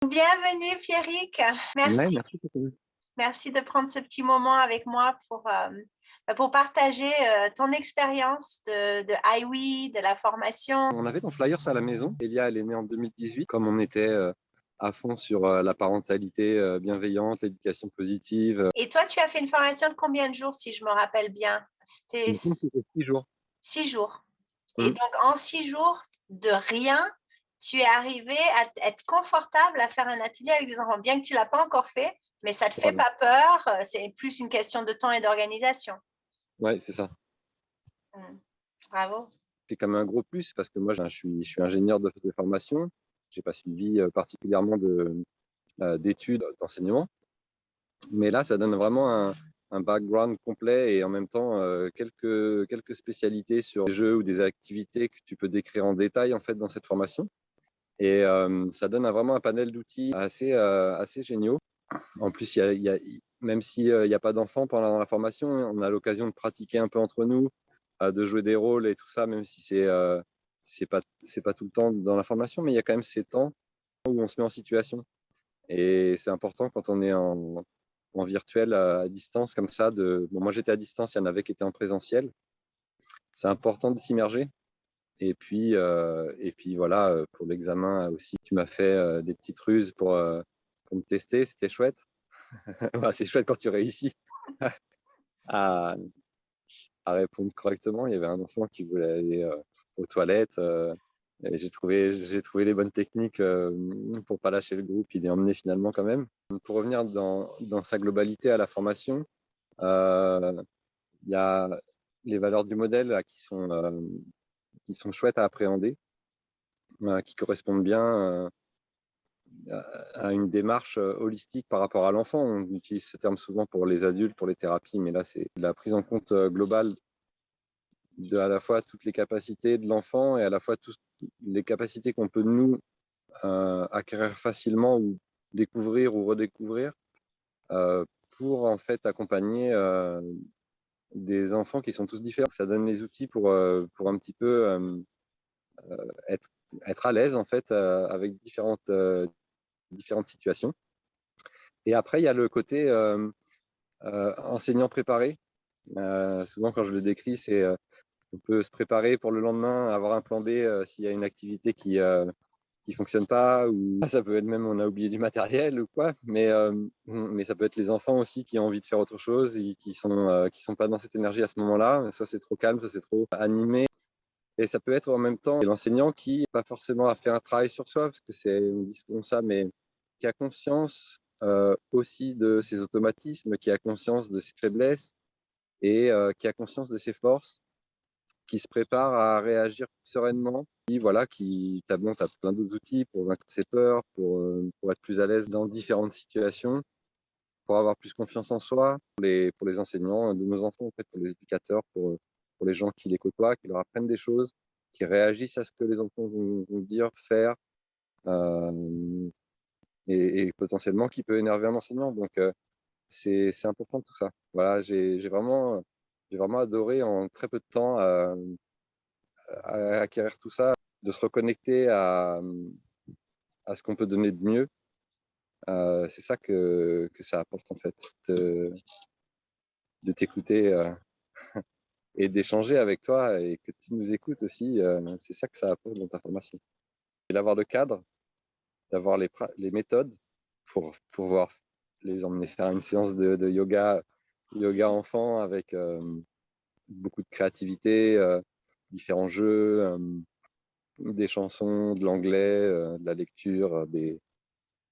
Bienvenue Pierrick. Ouais, Merci, merci beaucoup. merci de prendre ce petit moment avec moi pour partager ton expérience de IWE, de la formation. On avait ton flyers à la maison. Elia, elle est née en 2018. Comme on était à fond sur la parentalité bienveillante, l'éducation positive, Et toi, tu as fait une formation de combien de jours, si je me rappelle bien? il C'était me semble que c'était 6 jours. 6 jours. Et Mm. donc, en 6 jours, de rien, tu es arrivé à être confortable à faire un atelier avec des enfants, bien que tu ne l'as pas encore fait, mais ça ne te fait Voilà. pas peur, c'est plus une question de temps et d'organisation. Ouais, c'est ça. Bravo. C'est comme un gros plus parce que moi, je suis ingénieur de formation. J'ai pas suivi particulièrement d'études d'enseignement. Mais là, ça donne vraiment un background complet et en même temps quelques spécialités sur des jeux ou des activités que tu peux décrire en détail en fait dans cette formation. Et ça donne vraiment un panel d'outils assez géniaux. En plus, même s'il n'y a pas d'enfants pendant la formation, on a l'occasion de pratiquer un peu entre nous, de jouer des rôles et tout ça, même si c'est pas tout le temps dans la formation, mais il y a quand même ces temps où on se met en situation. Et c'est important quand on est en virtuel à distance comme ça. Bon, moi, j'étais à distance, il y en avait qui étaient en présentiel. C'est important de s'immerger. Et puis voilà, pour l'examen aussi, tu m'as fait des petites ruses pour me tester, c'était chouette. Bah, c'est chouette quand tu réussis à, à répondre correctement. Il y avait un enfant qui voulait aller aux toilettes. Et j'ai trouvé les bonnes techniques pour pas lâcher le groupe. Il est emmené finalement quand même. Pour revenir dans sa globalité à la formation, il y a les valeurs du modèle là, qui sont chouettes à appréhender, qui correspondent bien à une démarche holistique par rapport à l'enfant. On utilise ce terme souvent pour les adultes, pour les thérapies, mais là, c'est la prise en compte globale de à la fois toutes les capacités de l'enfant et à la fois toutes les capacités qu'on peut, nous, acquérir facilement ou découvrir ou redécouvrir pour en fait accompagner des enfants qui sont tous différents. Ça donne les outils pour un petit peu être, être à l'aise en fait avec différentes situations. Et après, il y a le côté enseignant préparé. Souvent, quand je le décris, c'est on peut se préparer pour le lendemain, avoir un plan B s'il y a une activité qui fonctionne pas, ou ça peut être même on a oublié du matériel ou quoi. Mais ça peut être les enfants aussi qui ont envie de faire autre chose et qui sont pas dans cette énergie à ce moment-là. Soit c'est trop calme, soit c'est trop animé. Et ça peut être en même temps l'enseignant qui pas forcément a fait un travail sur soi, parce que on dit souvent ça, mais qui a conscience aussi de ses automatismes, qui a conscience de ses faiblesses et qui a conscience de ses forces, qui se prépare à réagir sereinement. Et voilà, t'as plein d'autres outils pour vaincre ses peurs, pour être plus à l'aise dans différentes situations, pour avoir plus confiance en soi, pour les enseignants de nos enfants, en fait, pour les éducateurs, pour les gens qui les côtoient, qui leur apprennent des choses, qui réagissent à ce que les enfants vont dire, faire, euh, et potentiellement qui peut énerver un enseignant. Donc, c'est important tout ça. Voilà, j'ai vraiment adoré en très peu de temps à acquérir tout ça, de se reconnecter à ce qu'on peut donner de mieux. C'est ça que ça apporte en fait, de t'écouter et d'échanger avec toi et que tu nous écoutes aussi. C'est ça que ça apporte dans ta formation. Et d'avoir le cadre, d'avoir les méthodes pour pouvoir les emmener faire une séance de yoga enfant avec beaucoup de créativité, différents jeux, des chansons, de l'anglais, de la lecture,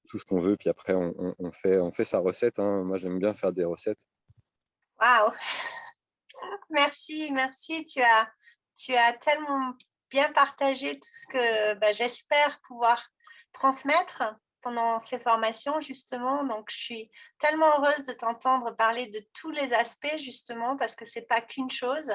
tout ce qu'on veut. Puis après, on fait sa recette, hein. Moi, j'aime bien faire des recettes. Waouh, merci, merci. Tu as tellement bien partagé tout ce que j'espère pouvoir transmettre pendant ces formations, justement. Donc, je suis tellement heureuse de t'entendre parler de tous les aspects, justement, parce que c'est pas qu'une chose.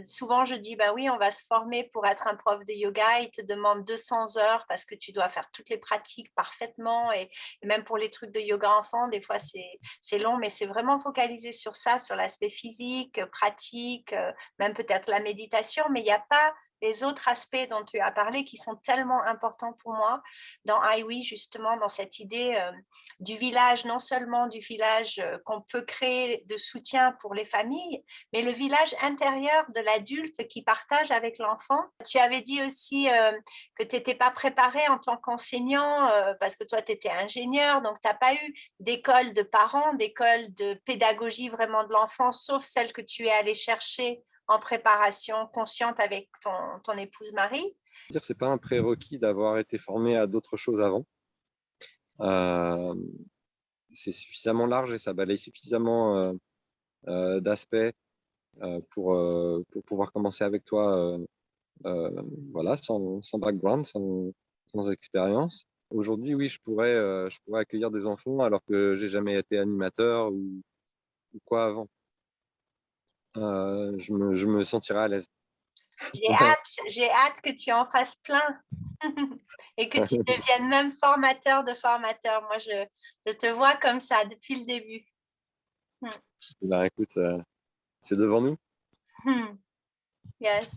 Souvent, je dis, bah oui, on va se former pour être un prof de yoga. Ils te demandent 200 heures parce que tu dois faire toutes les pratiques parfaitement. Et même pour les trucs de yoga enfant, des fois, c'est long, mais c'est vraiment focalisé sur ça, sur l'aspect physique, pratique, même peut-être la méditation. Mais il n'y a pas les autres aspects dont tu as parlé qui sont tellement importants pour moi dans IWE, justement, dans cette idée du village, non seulement du village qu'on peut créer de soutien pour les familles, mais le village intérieur de l'adulte qui partage avec l'enfant. Tu avais dit aussi que tu n'étais pas préparé en tant qu'enseignant parce que toi, tu étais ingénieur, donc tu n'as pas eu d'école de parents, d'école de pédagogie vraiment de l'enfant, sauf celle que tu es allé chercher en préparation consciente avec ton épouse Marie. C'est pas un prérequis d'avoir été formé à d'autres choses avant. C'est suffisamment large et ça balaye suffisamment d'aspects pour pouvoir commencer avec toi voilà, sans background, sans expérience. Aujourd'hui, oui, je pourrais accueillir des enfants alors que j'ai jamais été animateur ou quoi avant. Je me sentirais à l'aise. J'ai hâte que tu en fasses plein et que tu deviennes même formateur de formateurs. Moi, je te vois comme ça depuis le début. Ben, écoute, c'est devant nous. Yes.